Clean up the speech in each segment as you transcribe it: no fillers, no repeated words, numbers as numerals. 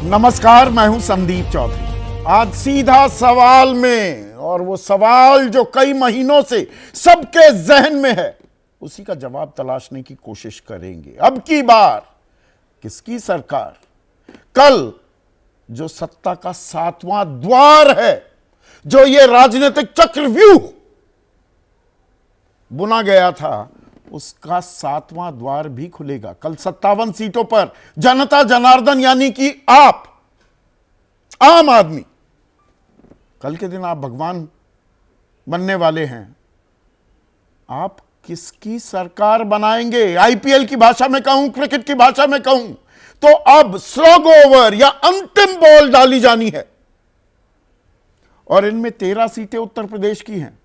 नमस्कार, मैं हूं संदीप चौधरी। आज सीधा सवाल में, और वो सवाल जो कई महीनों से सबके जहन में है, उसी का जवाब तलाशने की कोशिश करेंगे। अब की बार किसकी सरकार? कल जो सत्ता का 7वां द्वार है, जो ये राजनीतिक चक्रव्यूह बुना गया था, उसका 7वां द्वार भी खुलेगा। कल 57 सीटों पर जनता जनार्दन यानी कि आप, आम आदमी, कल के दिन आप भगवान बनने वाले हैं। आप किसकी सरकार बनाएंगे? आईपीएल की भाषा में कहूं, क्रिकेट की भाषा में कहूं तो अब स्लग ओवर या अंतिम बॉल डाली जानी है। और इनमें 13 सीटें उत्तर प्रदेश की हैं,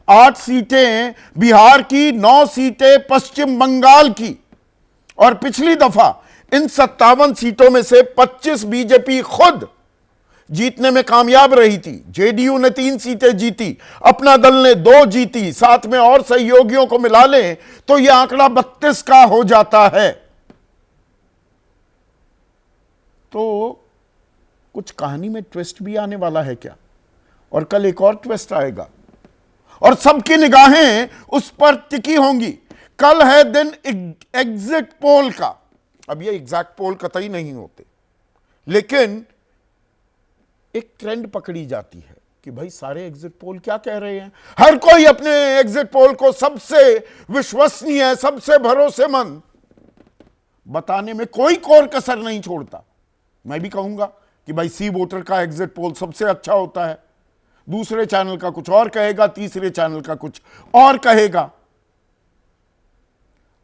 8 सीटें बिहार की, 9 सीटें पश्चिम बंगाल की। और पिछली दफा इन 57 सीटों में से 25 बीजेपी खुद जीतने में कामयाब रही थी। जेडीयू ने 3 सीटें जीती, अपना दल ने 2 जीती, साथ में और सहयोगियों को मिला लें तो यह आंकड़ा 32 का हो जाता है। तो कुछ कहानी में ट्विस्ट भी आने वाला है क्या? और कल एक और ट्विस्ट आएगा और सबकी निगाहें उस पर टिकी होंगी। कल है दिन एग्जिट पोल का। अब ये एग्जैक्ट पोल कतई नहीं होते, लेकिन एक ट्रेंड पकड़ी जाती है कि भाई सारे एग्जिट पोल क्या कह रहे हैं। हर कोई अपने एग्जिट पोल को सबसे विश्वसनीय, सबसे भरोसेमंद बताने में कोई कोर कसर नहीं छोड़ता। मैं भी कहूंगा कि भाई सी वोटर का एग्जिट पोल सबसे अच्छा होता है, दूसरे चैनल का कुछ और कहेगा, तीसरे चैनल का कुछ और कहेगा।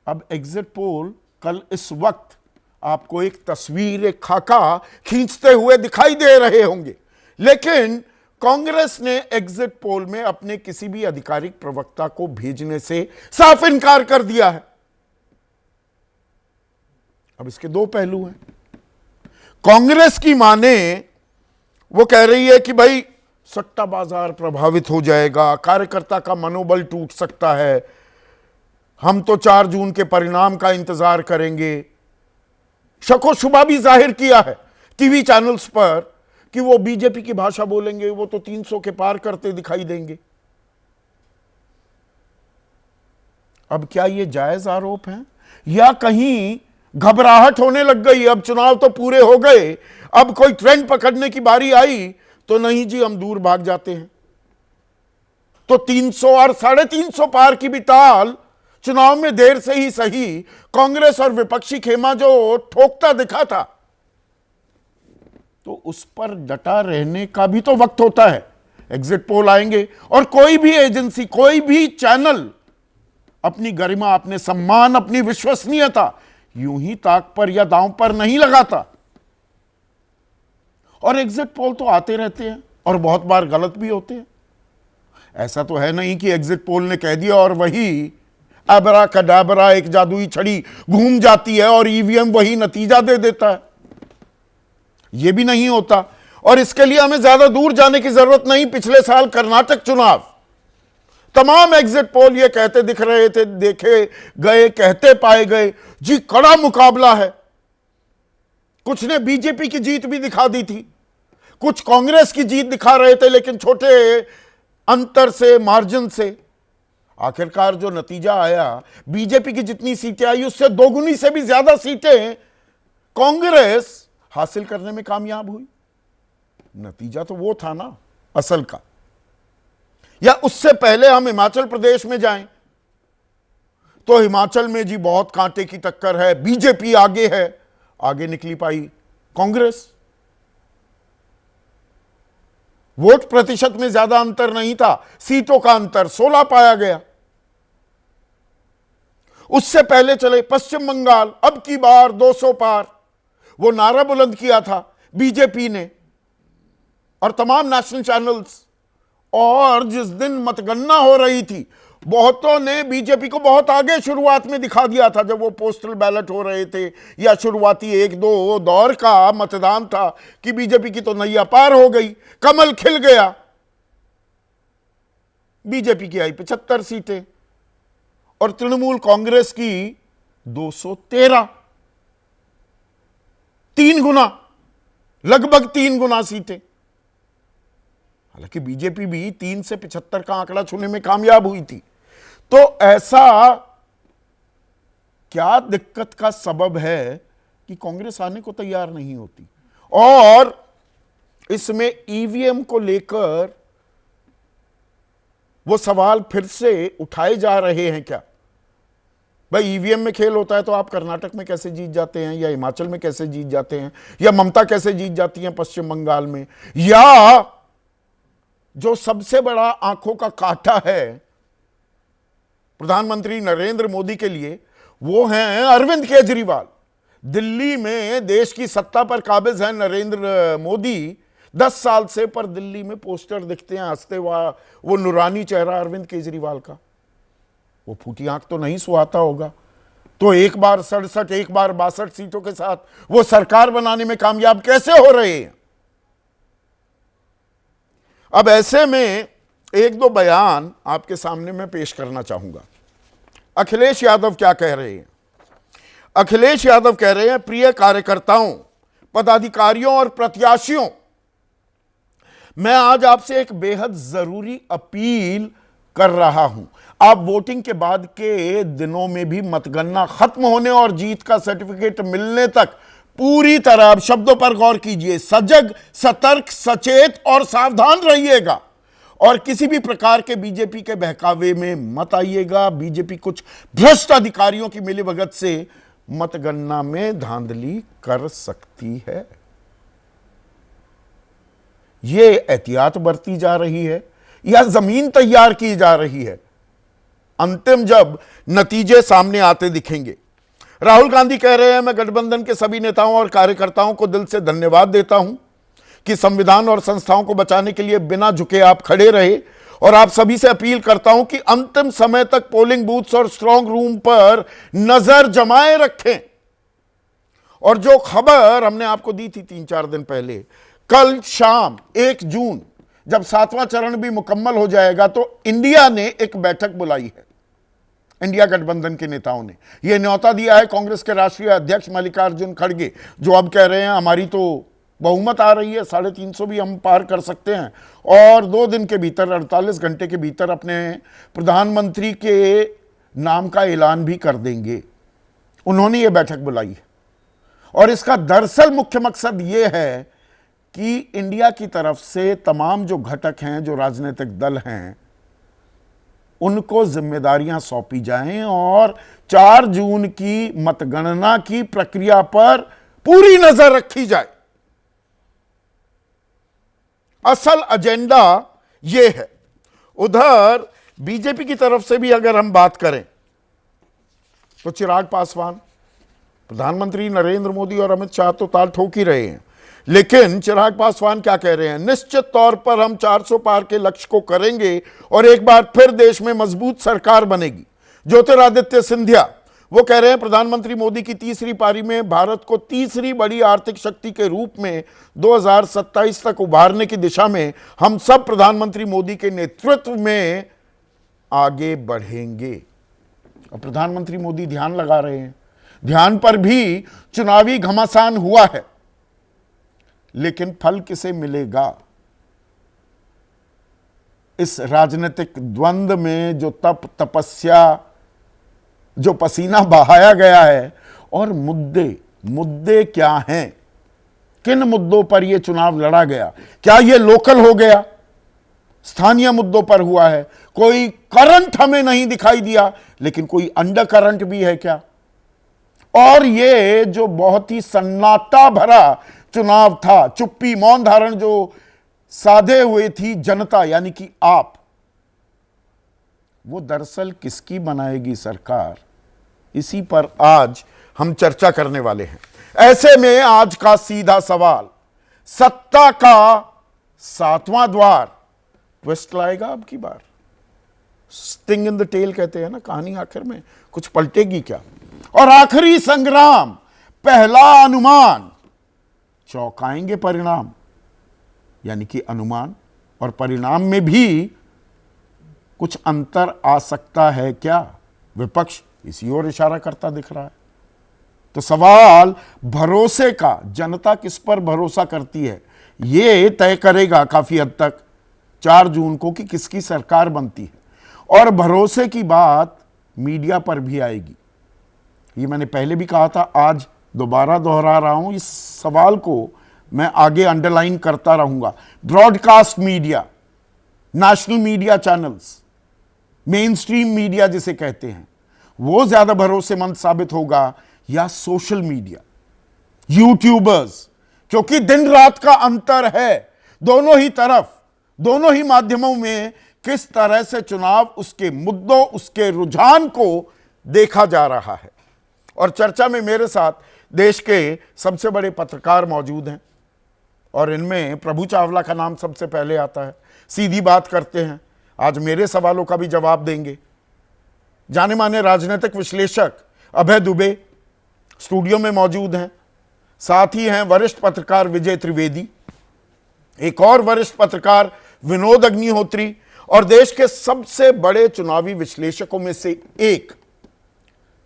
अब एग्जिट पोल कल इस वक्त आपको एक तस्वीर, एक खाका खींचते हुए दिखाई दे रहे होंगे, लेकिन कांग्रेस ने एग्जिट पोल में अपने किसी भी आधिकारिक प्रवक्ता को भेजने से साफ इनकार कर दिया है। अब इसके 2 पहलू हैं। कांग्रेस की माने, वो कह रही है कि भाई सट्टा बाजार प्रभावित हो जाएगा, कार्यकर्ता का मनोबल टूट सकता है, हम तो 4 जून के परिणाम का इंतजार करेंगे। शको शुबा भी जाहिर किया है टीवी चैनल्स पर कि वो बीजेपी की भाषा बोलेंगे, वो तो 300 के पार करते दिखाई देंगे। अब क्या ये जायज आरोप है या कहीं घबराहट होने लग गई? अब चुनाव तो पूरे हो गए, अब कोई ट्रेंड पकड़ने की बारी आई तो नहीं जी, हम दूर भाग जाते हैं। तो 300 और 350 पार की भी ताल चुनाव में देर से ही सही कांग्रेस और विपक्षी खेमा जो ठोकता दिखा था, तो उस पर डटा रहने का भी तो वक्त होता है। एग्जिट पोल आएंगे और कोई भी एजेंसी, कोई भी चैनल अपनी गरिमा, अपने सम्मान, अपनी विश्वसनीयता यूं ही ताक पर या दांव पर नहीं लगाता। और एग्जिट पोल तो आते रहते हैं और बहुत बार गलत भी होते हैं। ऐसा तो है नहीं कि एग्जिट पोल ने कह दिया और वही अबरा कडाबरा एक जादुई छड़ी घूम जाती है और ईवीएम वही नतीजा दे देता है। यह भी नहीं होता। और इसके लिए हमें ज्यादा दूर जाने की जरूरत नहीं। पिछले साल कर्नाटक चुनाव, तमाम एग्जिट पोल ये कहते दिख रहे थे, देखे गए, कहते पाए गए जी कड़ा मुकाबला है। कुछ ने बीजेपी की जीत भी दिखा दी थी, कुछ कांग्रेस की जीत दिखा रहे थे, लेकिन छोटे अंतर से, मार्जिन से। आखिरकार जो नतीजा आया, बीजेपी की जितनी सीटें आई उससे 2 गुनी से भी ज्यादा सीटें कांग्रेस हासिल करने में कामयाब हुई। नतीजा तो वो था ना असल का। या उससे पहले हम हिमाचल प्रदेश में जाएं तो हिमाचल में जी बहुत कांटे की टक्कर है, बीजेपी आगे है। आगे निकली पाई कांग्रेस। वोट प्रतिशत में ज्यादा अंतर नहीं था, सीटों का अंतर 16 पाया गया। उससे पहले चले पश्चिम बंगाल, अब की बार 200 पार। वो नारा बुलंद किया था बीजेपी ने और तमाम नेशनल चैनल्स। और जिस दिन मतगणना हो रही थी, बहुतों ने बीजेपी को बहुत आगे शुरुआत में दिखा दिया था, जब वो पोस्टल बैलेट हो रहे थे या शुरुआती 1-2 दौर का मतदान था, कि बीजेपी की तो नैया पार हो गई, कमल खिल गया। बीजेपी की आई 75 सीटें और तृणमूल कांग्रेस की 213, 3 गुना। लगभग 3 गुना सीटें। हालांकि बीजेपी भी 3 से 75 का आंकड़ा छूने में कामयाब हुई थी। तो ऐसा क्या दिक्कत का सबब है कि कांग्रेस आने को तैयार नहीं होती? और इसमें ईवीएम को लेकर वो सवाल फिर से उठाए जा रहे हैं क्या? भाई ईवीएम में खेल होता है तो आप कर्नाटक में कैसे जीत जाते हैं, या हिमाचल में कैसे जीत जाते हैं, या ममता कैसे जीत जाती हैं पश्चिम बंगाल में, या जो सबसे बड़ा आंखों का कांटा है प्रधानमंत्री नरेंद्र मोदी के लिए, वो हैं अरविंद केजरीवाल। दिल्ली में देश की सत्ता पर काबिज है नरेंद्र मोदी 10 साल से, पर दिल्ली में पोस्टर दिखते हैं हंसते हुआ, वो नूरानी चेहरा अरविंद केजरीवाल का। वो फूटी आंख तो नहीं सुहाता होगा। तो एक बार 67, एक बार 62 सीटों के साथ वो सरकार बनाने में कामयाब कैसे हो रहे हैं? अब ऐसे में एक दो बयान आपके सामने मैं पेश करना चाहूंगा। अखिलेश यादव क्या कह रहे हैं? अखिलेश यादव कह रहे हैं, प्रिय कार्यकर्ताओं, पदाधिकारियों और प्रत्याशियों, मैं आज आपसे एक बेहद जरूरी अपील कर रहा हूं। आप वोटिंग के बाद के दिनों में भी मतगणना खत्म होने और जीत का सर्टिफिकेट मिलने तक पूरी तरह, अब शब्दों पर गौर कीजिए, सजग, सतर्क, सचेत और सावधान रहिएगा, और किसी भी प्रकार के बीजेपी के बहकावे में मत आइएगा। बीजेपी कुछ भ्रष्ट अधिकारियों की मिलीभगत से मतगणना में धांधली कर सकती है। यह एहतियात बरती जा रही है या जमीन तैयार की जा रही है? अंतिम जब नतीजे सामने आते दिखेंगे। राहुल गांधी कह रहे हैं, मैं गठबंधन के सभी नेताओं और कार्यकर्ताओं को दिल से धन्यवाद देता हूं कि संविधान और संस्थाओं को बचाने के लिए बिना झुके आप खड़े रहे, और आप सभी से अपील करता हूं कि अंतिम समय तक पोलिंग बूथ्स और स्ट्रांग रूम पर नजर जमाए रखें। और जो खबर हमने आपको दी थी 3-4 दिन पहले, कल शाम 1 जून जब 7वां चरण भी मुकम्मल हो जाएगा तो इंडिया ने एक बैठक बुलाई है। इंडिया गठबंधन के नेताओं ने यह न्योता दिया है कांग्रेस के राष्ट्रीय अध्यक्ष मल्लिकार्जुन खड़गे, जो अब कह रहे हैं हमारी तो बहुमत आ रही है, 350 भी हम पार कर सकते हैं, और 2 दिन के भीतर, 48 घंटे के भीतर अपने प्रधानमंत्री के नाम का ऐलान भी कर देंगे। उन्होंने ये बैठक बुलाई है, और इसका दरअसल मुख्य मकसद ये है कि इंडिया की तरफ से तमाम जो घटक हैं, जो राजनीतिक दल हैं, उनको जिम्मेदारियां सौंपी जाएं और 4 जून की मतगणना की प्रक्रिया पर पूरी नजर रखी जाए। असल एजेंडा यह है। उधर बीजेपी की तरफ से भी अगर हम बात करें तो चिराग पासवान, प्रधानमंत्री नरेंद्र मोदी और अमित शाह तो ताल ठोक ही रहे हैं, लेकिन चिराग पासवान क्या कह रहे हैं? निश्चित तौर पर हम 400 पार के लक्ष्य को करेंगे और एक बार फिर देश में मजबूत सरकार बनेगी। ज्योतिरादित्य सिंधिया, वो कह रहे हैं, प्रधानमंत्री मोदी की तीसरी पारी में भारत को तीसरी बड़ी आर्थिक शक्ति के रूप में 2027 तक उभारने की दिशा में हम सब प्रधानमंत्री मोदी के नेतृत्व में आगे बढ़ेंगे। और प्रधानमंत्री मोदी ध्यान लगा रहे हैं, ध्यान पर भी चुनावी घमासान हुआ है, लेकिन फल किसे मिलेगा? इस राजनीतिक द्वंद्व में जो तपस्या, जो पसीना बहाया गया है, और मुद्दे क्या हैं? किन मुद्दों पर यह चुनाव लड़ा गया? क्या यह लोकल हो गया? स्थानीय मुद्दों पर हुआ है? कोई करंट हमें नहीं दिखाई दिया, लेकिन कोई अंडर करंट भी है क्या? और ये जो बहुत ही सन्नाटा भरा चुनाव था, चुप्पी मौन धारण जो साधे हुए थी जनता, यानी कि आप, वो दरअसल किसकी बनाएगी सरकार? इसी पर आज हम चर्चा करने वाले हैं। ऐसे में आज का सीधा सवाल, सत्ता का 7वां द्वार ट्विस्ट लाएगा अब की बार? स्टिंग इन द टेल कहते हैं ना, कहानी आखिर में कुछ पलटेगी क्या? और आखिरी संग्राम, पहला अनुमान, चौंकाएंगे परिणाम? यानी कि अनुमान और परिणाम में भी कुछ अंतर आ सकता है क्या? विपक्ष इसी ओर इशारा करता दिख रहा है। तो सवाल भरोसे का, जनता किस पर भरोसा करती है, ये तय करेगा काफी हद तक 4 जून को कि किसकी सरकार बनती है। और भरोसे की बात मीडिया पर भी आएगी। ये मैंने पहले भी कहा था, आज दोबारा दोहरा रहा हूं, इस सवाल को मैं आगे अंडरलाइन करता रहूंगा। Broadcast media, national media channels, main stream media जिसे कहते हैं, वो ज्यादा भरोसेमंद साबित होगा या सोशल मीडिया, यूट्यूबर्स? क्योंकि दिन रात का अंतर है दोनों ही तरफ, दोनों ही माध्यमों में किस तरह से चुनाव, उसके मुद्दों, उसके रुझान को देखा जा रहा है। और चर्चा में मेरे साथ देश के सबसे बड़े पत्रकार मौजूद हैं और इनमें प्रभु चावला का नाम सबसे पहले आता है। सीधी बात करते हैं, आज मेरे सवालों का भी जवाब देंगे। जाने माने राजनीतिक विश्लेषक अभय दुबे स्टूडियो में मौजूद हैं। साथ ही हैं वरिष्ठ पत्रकार विजय त्रिवेदी, एक और वरिष्ठ पत्रकार विनोद अग्निहोत्री, और देश के सबसे बड़े चुनावी विश्लेषकों में से एक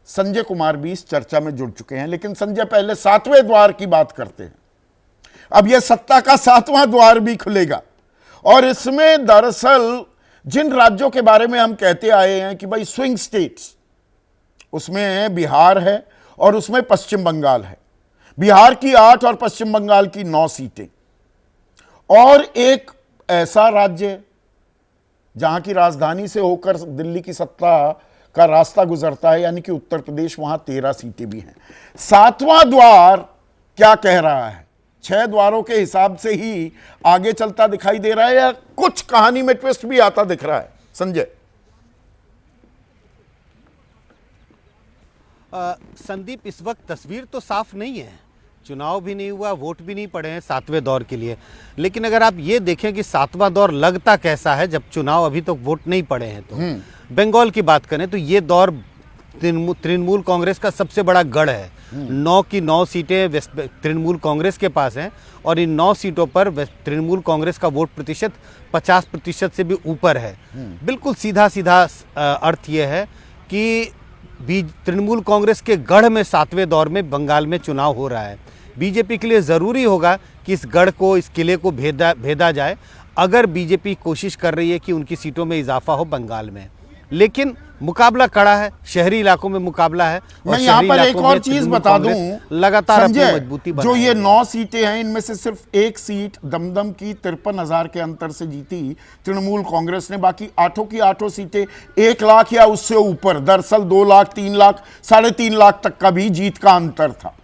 संजय कुमार भी इस चर्चा में जुड़ चुके हैं। लेकिन संजय, पहले 7वें द्वार की बात करते हैं। अब यह सत्ता का 7वां द्वार भी खुलेगा और इसमें दरअसल जिन राज्यों के बारे में हम कहते आए हैं कि भाई स्विंग स्टेट्स, उसमें बिहार है और उसमें पश्चिम बंगाल है। बिहार की 8 और पश्चिम बंगाल की 9 सीटें, और एक ऐसा राज्य जहां की राजधानी से होकर दिल्ली की सत्ता का रास्ता गुजरता है, यानी कि उत्तर प्रदेश, वहां 13 सीटें भी हैं। 7वां द्वार क्या कह रहा है? 6 द्वारों के हिसाब से ही आगे चलता दिखाई दे रहा है या कुछ कहानी में ट्विस्ट भी आता दिख रहा है? संजय। संदीप, इस वक्त तस्वीर तो साफ नहीं है, चुनाव भी नहीं हुआ, वोट भी नहीं पड़े हैं 7वें दौर के लिए। लेकिन अगर आप ये देखें कि 7वां दौर लगता कैसा है जब चुनाव अभी तक वोट नहीं पड़े हैं, तो बंगाल की बात करें तो ये दौर तृणमूल कांग्रेस का सबसे बड़ा गढ़ है। 9 की 9 सीटें तृणमूल कांग्रेस के पास हैं और इन 9 सीटों पर तृणमूल कांग्रेस का वोट प्रतिशत 50% से भी ऊपर है। बिल्कुल सीधा सीधा अर्थ ये है कि तृणमूल कांग्रेस के गढ़ में 7वें दौर में बंगाल में चुनाव हो रहा है। बीजेपी के लिए ज़रूरी होगा कि इस गढ़ को, इस किले को भेदा जाए, अगर बीजेपी कोशिश कर रही है कि उनकी सीटों में इजाफा हो बंगाल में। लेकिन मुकाबला कड़ा है, शहरी इलाकों में मुकाबला है। मैं यहाँ पर एक और चीज बता दूं, लगातार अपनी मजबूती जो ये 9 सीटें हैं, इनमें से सिर्फ एक सीट दमदम की 53,000 के अंतर से जीती तृणमूल कांग्रेस ने। बाकी 8 की 8 सीटें 1 लाख या उससे ऊपर, दरअसल 2 लाख, 3 लाख, 3.5 लाख तक का भी जीत का अंतर था।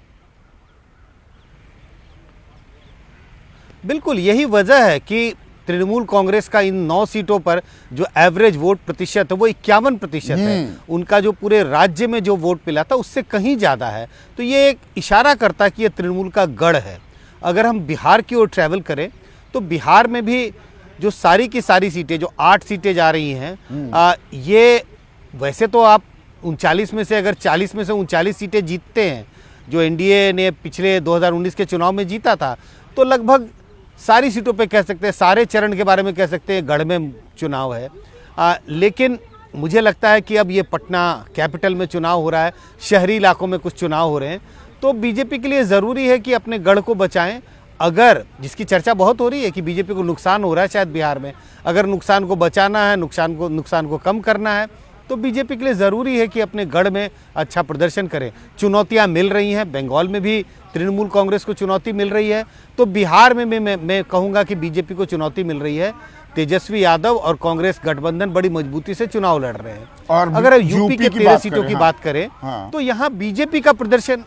बिल्कुल यही वजह है कि तृणमूल कांग्रेस का इन 9 सीटों पर जो एवरेज वोट प्रतिशत है वो 51% है। उनका जो पूरे राज्य में जो वोट मिला था उससे कहीं ज़्यादा है। तो ये एक इशारा करता है कि ये तृणमूल का गढ़ है। अगर हम बिहार की ओर ट्रैवल करें तो बिहार में भी जो सारी की सारी सीटें, जो 8 सीटें जा रही हैं, ये वैसे तो आप 39 में से अगर 40 में से 39 सीटें जीतते हैं, जो एनडीए ने पिछले 2019 के चुनाव में जीता था, तो लगभग सारी सीटों पे कह सकते हैं, सारे चरण के बारे में कह सकते हैं गढ़ में चुनाव है। लेकिन मुझे लगता है कि अब ये पटना कैपिटल में चुनाव हो रहा है, शहरी इलाकों में कुछ चुनाव हो रहे हैं, तो बीजेपी के लिए ज़रूरी है कि अपने गढ़ को बचाएं। अगर, जिसकी चर्चा बहुत हो रही है कि बीजेपी को नुकसान हो रहा है शायद बिहार में, अगर नुकसान को बचाना है, नुकसान को कम करना है, तो बीजेपी के लिए ज़रूरी है कि अपने गढ़ में अच्छा प्रदर्शन करें। चुनौतियां मिल रही हैं, बंगाल में भी तृणमूल कांग्रेस को चुनौती मिल रही है, तो बिहार में मैं कहूँगा कि बीजेपी को चुनौती मिल रही है। तेजस्वी यादव और कांग्रेस गठबंधन बड़ी मजबूती से चुनाव लड़ रहे हैं। और अगर यूपी के 13 सीटों की बात करें तो यहाँ बीजेपी का प्रदर्शन,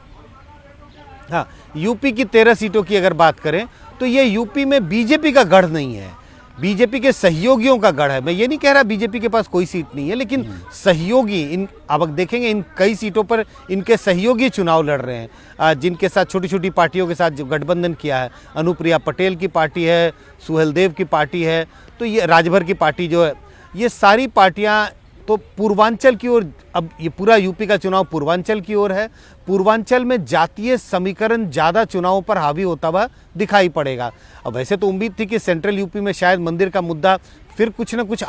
यूपी की 13 सीटों की अगर बात करें तो ये यूपी में बीजेपी का गढ़ नहीं है, बीजेपी के सहयोगियों का गढ़ है। मैं ये नहीं कह रहा बीजेपी के पास कोई सीट नहीं है, लेकिन सहयोगी, अब देखेंगे इन कई सीटों पर इनके सहयोगी चुनाव लड़ रहे हैं, जिनके साथ छोटी छोटी पार्टियों के साथ जो गठबंधन किया है। अनुप्रिया पटेल की पार्टी है, सुहेलदेव की पार्टी है, तो ये राजभर की पार्टी जो है, ये सारी पार्टियां तो पूर्वांचल की ओर, अब ये पूरा यूपी का चुनाव पूर्वांचल की ओर है। पूर्वांचल में जातीय समीकरण ज़्यादा चुनावों पर हावी होता हुआ दिखाई पड़ेगा। अब वैसे तो उम्मीद थी कि सेंट्रल यूपी में शायद मंदिर का मुद्दा फिर कुछ ना कुछ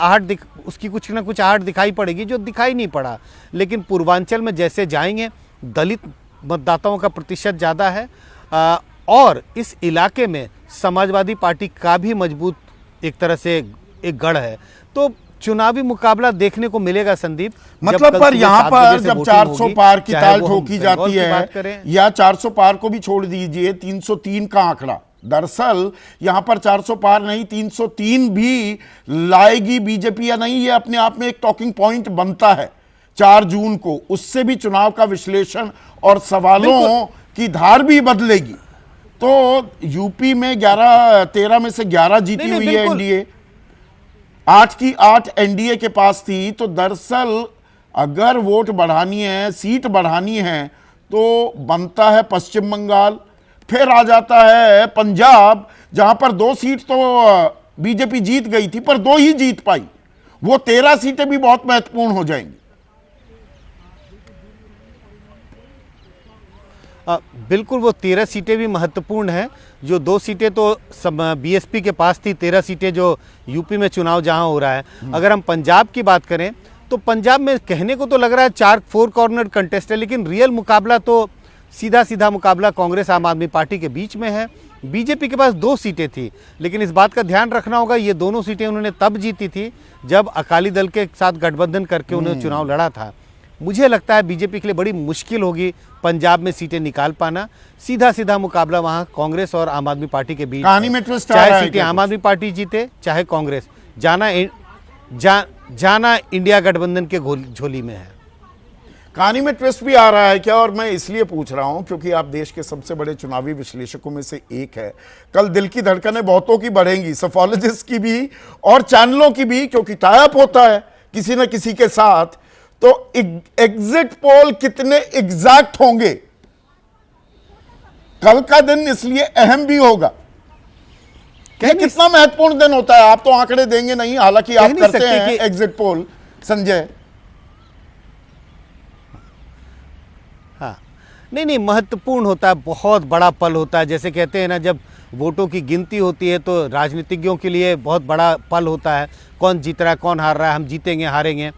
आहट दिखाई पड़ेगी, जो दिखाई नहीं पड़ा। लेकिन पूर्वांचल में जैसे जाएंगे, दलित मतदाताओं का प्रतिशत ज़्यादा है और इस इलाके में समाजवादी पार्टी का भी मजबूत एक तरह से एक गढ़ है। तो चुनावी मुकाबला देखने को मिलेगा संदीप। मतलब पर यहाँ पर जब 400 पार की ताल ठोकी जाती है, या 400 पार को भी छोड़ दीजिए, 303 का आंकड़ा, दरअसल यहां पर 400 पार नहीं 303 भी लाएगी बीजेपी या नहीं, ये अपने आप में एक टॉकिंग पॉइंट बनता है 4 जून को। उससे भी चुनाव का विश्लेषण और सवालों की धार भी बदलेगी। तो यूपी में 13 में से 11 जीती हुई है एनडीए, 8 की 8 एनडीए के पास थी। तो दरअसल अगर वोट बढ़ानी है, सीट बढ़ानी है, तो बनता है पश्चिम बंगाल, फिर आ जाता है पंजाब, जहां पर 2 सीट तो बीजेपी जीत गई थी पर 2 ही जीत पाई। वो 13 सीटें भी बहुत महत्वपूर्ण हो जाएंगी। बिल्कुल, वो 13 सीटें भी महत्वपूर्ण हैं। जो 2 सीटें तो बीएसपी के पास थी, 13 सीटें जो यूपी में चुनाव जहां हो रहा है। अगर हम पंजाब की बात करें तो पंजाब में कहने को तो लग रहा है 4 कॉर्नर कंटेस्ट है, लेकिन रियल मुकाबला तो सीधा मुकाबला कांग्रेस आम आदमी पार्टी के बीच में है। बीजेपी के पास 2 सीटें थी, लेकिन इस बात का ध्यान रखना होगा ये दोनों सीटें उन्होंने तब जीती थी जब अकाली दल के साथ गठबंधन करके उन्होंने चुनाव लड़ा था। मुझे लगता है बीजेपी के लिए बड़ी मुश्किल होगी पंजाब में सीटें निकाल पाना। सीधा मुकाबला वहां कांग्रेस और आम आदमी पार्टी के बीच, कहानी में ट्विस्ट आ रहा है, चाहे सीटें आम आदमी पार्टी जीते चाहे कांग्रेस, जाना इंडिया गठबंधन के झोली में है। कहानी में ट्विस्ट भी आ रहा है क्या? और मैं इसलिए पूछ रहा हूं क्योंकि आप देश के सबसे बड़े चुनावी विश्लेषकों में से एक है। कल दिल की धड़कनें बहुतों की बढ़ेंगी, सफोलॉजिस्ट की भी और चैनलों की भी, क्योंकि टाई अप होता है किसी न किसी के साथ। तो एग्जिट पोल कितने एग्जैक्ट होंगे कल का दिन, इसलिए अहम भी होगा। ये कितना महत्वपूर्ण दिन होता है? आप तो आंकड़े देंगे नहीं, हालांकि आप करते हैं एग्जिट पोल संजय। हाँ, नहीं, महत्वपूर्ण होता है, बहुत बड़ा पल होता है। जैसे कहते हैं ना, जब वोटों की गिनती होती है तो राजनीतिज्ञों के लिए बहुत बड़ा पल होता है, कौन जीत रहा है, कौन हार रहा है, हम जीतेंगे हारेंगे।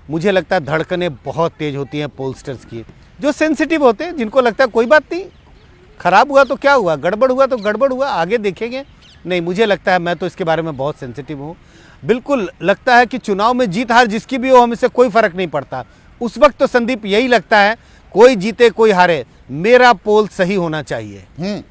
मुझे लगता है धड़कनें बहुत तेज होती हैं पोलस्टर्स की, जो सेंसिटिव होते हैं, जिनको लगता है कोई बात नहीं, खराब हुआ तो क्या हुआ, गड़बड़ हुआ तो गड़बड़ हुआ, आगे देखेंगे। नहीं, मुझे लगता है, मैं तो इसके बारे में बहुत सेंसिटिव हूँ। बिल्कुल लगता है कि चुनाव में जीत हार जिसकी भी हो, हमें से कोई फर्क नहीं पड़ता। उस वक्त तो संदीप यही लगता है, कोई जीते कोई हारे, मेरा पोल सही होना चाहिए।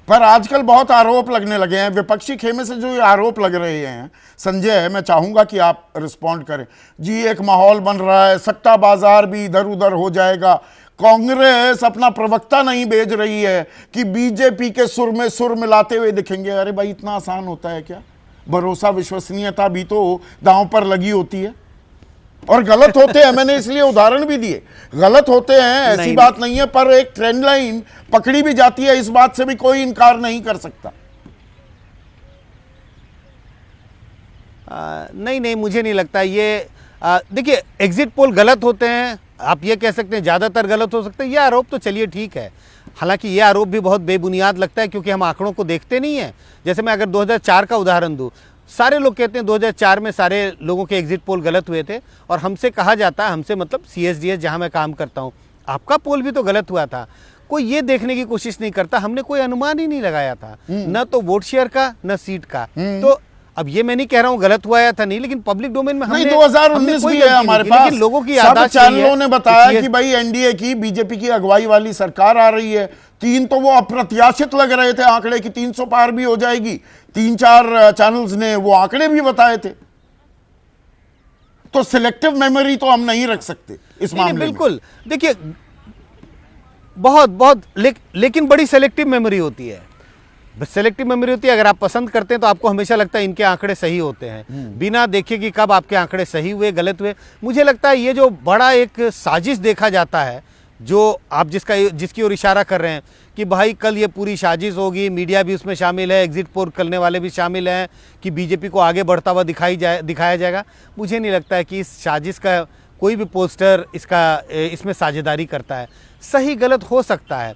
पर आजकल बहुत आरोप लगने लगे हैं विपक्षी खेमे से, जो ये आरोप लग रहे हैं संजय, मैं चाहूंगा कि आप रिस्पॉन्ड करें। जी, एक माहौल बन रहा है, सट्टा बाजार भी इधर उधर हो जाएगा, कांग्रेस अपना प्रवक्ता नहीं भेज रही है कि बीजेपी के सुर में सुर मिलाते हुए दिखेंगे। अरे भाई, इतना आसान होता है क्या? भरोसा, विश्वसनीयता भी तो दांव पर लगी होती है। और गलत होते हैं, मैंने इसलिए उदाहरण भी दिए, गलत होते हैं ऐसी बात नहीं है, पर एक ट्रेंड लाइन पकड़ी भी जाती है, इस बात से भी कोई इनकार नहीं कर सकता। नहीं, मुझे नहीं लगता ये। देखिए, एग्जिट पोल गलत होते हैं, आप ये कह सकते हैं ज़्यादातर गलत हो सकते हैं, ये आरोप तो चलिए ठीक है। हालांकि ये आरोप भी बहुत बेबुनियाद लगता है, क्योंकि हम आंकड़ों को देखते नहीं हैं। जैसे मैं अगर 2004 का उदाहरण दूं, सारे लोग कहते हैं 2004 में सारे लोगों के एग्जिट पोल गलत हुए थे, और हमसे कहा जाता है, हमसे मतलब CSDS जहां मैं काम करता हूं, आपका पोल भी तो गलत हुआ था। कोई ये देखने की कोशिश नहीं करता, हमने कोई अनुमान ही नहीं लगाया था, न तो वोट शेयर का न सीट का। तो अब ये मैं नहीं कह रहा हूं गलत हुआ या था नहीं, लेकिन पब्लिक डोमेन में हमने 2019 भी है हमारे पास, लोगों की सब चैनलों ने बताया कि भाई एनडीए की, बीजेपी की अगुवाई वाली सरकार आ रही है। 3 तो वो अप्रत्याशित लग रहे थे आंकड़े की 300 पार भी हो जाएगी, 3-4 चैनल्स ने वो आंकड़े भी बताए थे। तो सिलेक्टिव मेमोरी तो हम नहीं रख सकते इस मामले में। बिल्कुल, देखिए बहुत लेकिन बड़ी सेलेक्टिव मेमोरी होती है। सेलेक्टिव मेमोरी होती है, अगर आप पसंद करते हैं तो आपको हमेशा लगता है इनके आंकड़े सही होते हैं, बिना देखे कि कब आपके आंकड़े सही हुए गलत हुए। मुझे लगता है ये जो बड़ा एक साजिश देखा जाता है, जो आप जिसकी ओर इशारा कर रहे हैं कि भाई कल ये पूरी साजिश होगी, मीडिया भी उसमें शामिल है, एग्जिट पोल करने वाले भी शामिल हैं, कि बीजेपी को आगे बढ़ता हुआ दिखाया जाएगा। मुझे नहीं लगता है कि इस साजिश का कोई भी पोस्टर इसमें साझेदारी करता है। सही गलत हो सकता है,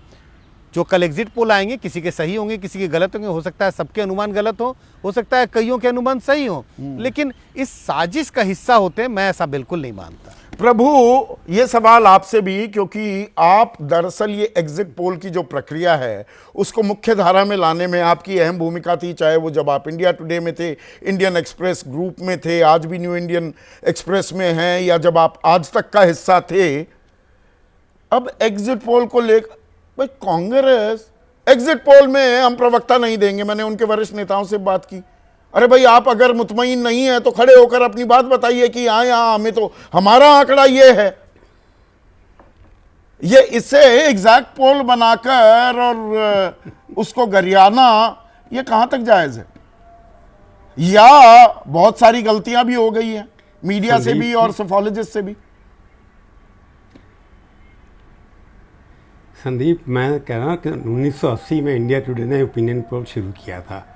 जो कल एग्जिट पोल आएंगे किसी के सही होंगे, किसी के गलत होंगे, हो सकता है सबके अनुमान गलत हो सकता है कईयों के अनुमान सही हो, लेकिन इस साजिश का हिस्सा होते हैं, मैं ऐसा बिल्कुल नहीं मानता। प्रभु, ये सवाल आपसे भी, क्योंकि आप दरअसल ये एग्जिट पोल की जो प्रक्रिया है उसको मुख्य धारा में लाने में आपकी अहम भूमिका थी, चाहे वो जब आप इंडिया टुडे में थे, इंडियन एक्सप्रेस ग्रुप में थे, आज भी न्यू इंडियन एक्सप्रेस में हैं, या जब आप आज तक का हिस्सा थे। अब एग्जिट पोल को लेकर भाई कांग्रेस, एग्जिट पोल में हम प्रवक्ता नहीं देंगे, मैंने उनके वरिष्ठ नेताओं से बात की। अरे भाई, आप अगर मुतमईन नहीं है तो खड़े होकर अपनी बात बताइए कि यहां हमें तो हमारा आंकड़ा ये है। ये इससे एग्जैक्ट पोल बनाकर और उसको गरियाना, ये कहां तक जायज है? या बहुत सारी गलतियां भी हो गई हैं मीडिया से भी और सोफोलॉजिस्ट से भी। संदीप, मैं कह रहा हूँ कि 1980 में इंडिया टुडे ने ओपिनियन पोल शुरू किया था,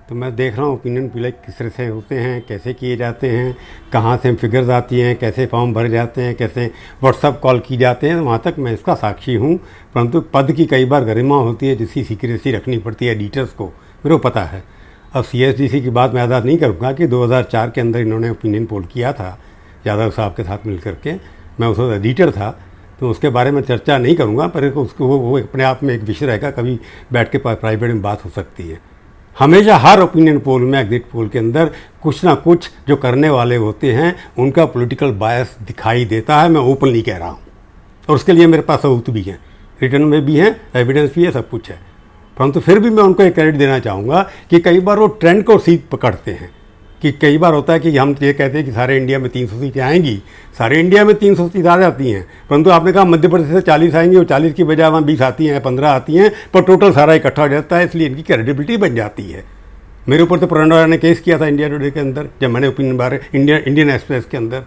तो मैं देख रहा हूँ ओपिनियन पोल किस तरह से होते हैं, कैसे किए जाते हैं, कहाँ से फिगर्स आती हैं, कैसे फॉर्म भरे जाते हैं, कैसे व्हाट्सअप कॉल की जाते हैं। वहाँ तक मैं इसका साक्षी हूँ, परंतु पद की कई बार गरिमा होती है जिसकी सीक्रेसी रखनी पड़ती है एडिटर्स को, मेरे को पता है। अब CSDC की बात मैं याद नहीं करूँगा कि 2004 के अंदर इन्होंने ओपिनियन पोल किया था यादव साहब के साथ मिल करके, मैं उस वक्त एडिटर था, तो उसके बारे में चर्चा नहीं करूँगा, पर उसको वो अपने आप में एक विषय रहेगा, कभी बैठ के प्राइवेट में बात हो सकती है। हमेशा हर ओपिनियन पोल में, एग्जिट पोल के अंदर कुछ ना कुछ जो करने वाले होते हैं उनका पॉलिटिकल बायस दिखाई देता है। मैं ओपनली कह रहा हूँ, और उसके लिए मेरे पास सबूत भी हैं, रिटर्न में भी है, एविडेंस भी है, सब कुछ है। परंतु फिर भी मैं उनको एक क्रेडिट देना चाहूँगा कि कई बार वो ट्रेंड को सीट पकड़ते हैं। कि कई बार होता है कि हम ये कहते हैं कि सारे इंडिया में 300 सीटें आएंगी, सारे इंडिया में 300 सीटें आ जाती हैं, परंतु आपने कहा मध्य प्रदेश से 40 आएंगी और 40 की बजाय वहाँ 20 आती हैं, 15 आती हैं, पर टोटल सारा इकट्ठा हो जाता है, इसलिए इनकी क्रेडिबिलिटी बन जाती है। मेरे ऊपर तो प्रणव ने केस किया था इंडिया टुडे के अंदर, जब मैंने ओपिनियन बारे इंडियन एक्सप्रेस के अंदर।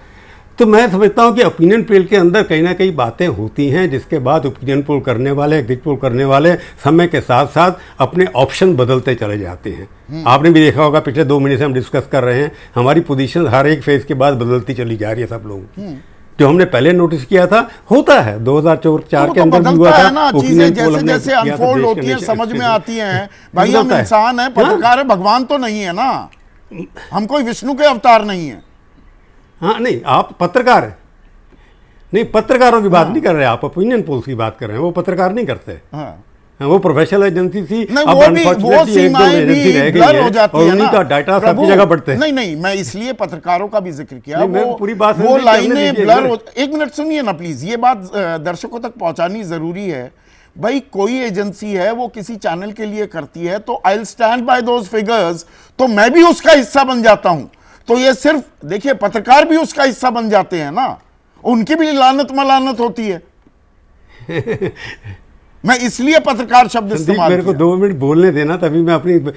तो मैं समझता हूँ कि ओपिनियन पोल के अंदर कहीं ना कहीं बातें होती हैं जिसके बाद ओपिनियन पोल करने वाले, एग्जिट पोल करने वाले समय के साथ साथ अपने ऑप्शन बदलते चले जाते हैं। आपने भी देखा होगा, पिछले 2 महीने से हम डिस्कस कर रहे हैं, हमारी पोजीशन हर एक फेज के बाद बदलती चली जा रही है सब लोगों की। जो हमने पहले नोटिस किया था होता है, 2004 के अंदर भी हुआ था। चीजें जैसे जैसे अनफोल्ड होती हैं समझ में आती हैं। भाई हम इंसान हैं, पत्रकार है, भगवान तो नहीं है ना, हम कोई विष्णु के अवतार नहीं है। हाँ नहीं, आप पत्रकार हैं, नहीं पत्रकारों की बात नहीं कर रहे, आप ओपिनियन पोल्स की बात कर रहे हैं, वो पत्रकार नहीं करते। वो प्रोफेशनल एजेंसी थी, अब अनफॉर्चुनेटली एक दो एजेंसी रह गई है और उन्हीं का डाटा सबकी जगह बढ़ते हैं। नहीं, मैं इसलिए पत्रकारों का भी जिक्र किया, वो पूरी बात वो लाइनें ब्लर हो। एक मिनट सुनिए ना प्लीज, ये बात दर्शकों तक पहुंचानी जरूरी है। भाई कोई एजेंसी है, वो किसी चैनल के लिए करती है, तो I will stand by those figures, तो मैं भी उसका हिस्सा बन जाता हूं। तो ये सिर्फ देखिए, पत्रकार भी उसका हिस्सा बन जाते हैं ना, उनकी भी लानत मलानत होती है। मैं इसलिए पत्रकार शब्द इस्तेमाल मेरे को 2 मिनट बोलने देना, तभी मैं अपनी,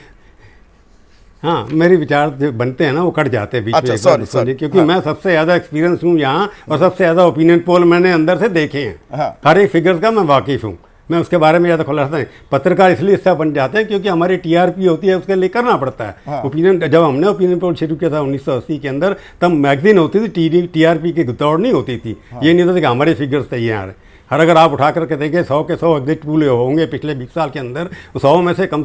हाँ मेरे विचार जो बनते हैं ना वो कट जाते हैं बीच में। सॉरी, क्योंकि मैं सबसे ज़्यादा एक्सपीरियंस हूँ यहाँ, और सबसे ज़्यादा ओपिनियन पोल मैंने अंदर से देखे हैं, हर एक फिगर्स का मैं वाकिफ हूँ, मैं उसके बारे में ज़्यादा खुलासा नहीं। पत्रकार इसलिए हिस्सा बन जाते हैं क्योंकि हमारी TRP होती है, उसके लिए करना पड़ता है। ओपिनियन, जब हमने ओपिनियन पोल शुरू किया था 1980 के अंदर, तब मैगजीन होती थी, TRP की दौड़ नहीं होती थी। ये नहीं होता कि हमारे फिगर्स सही हैं। हर अगर आप उठा करके देखें 100 के 100 एग्जिट पोल होंगे पिछले 20 साल के अंदर, 100 में से कम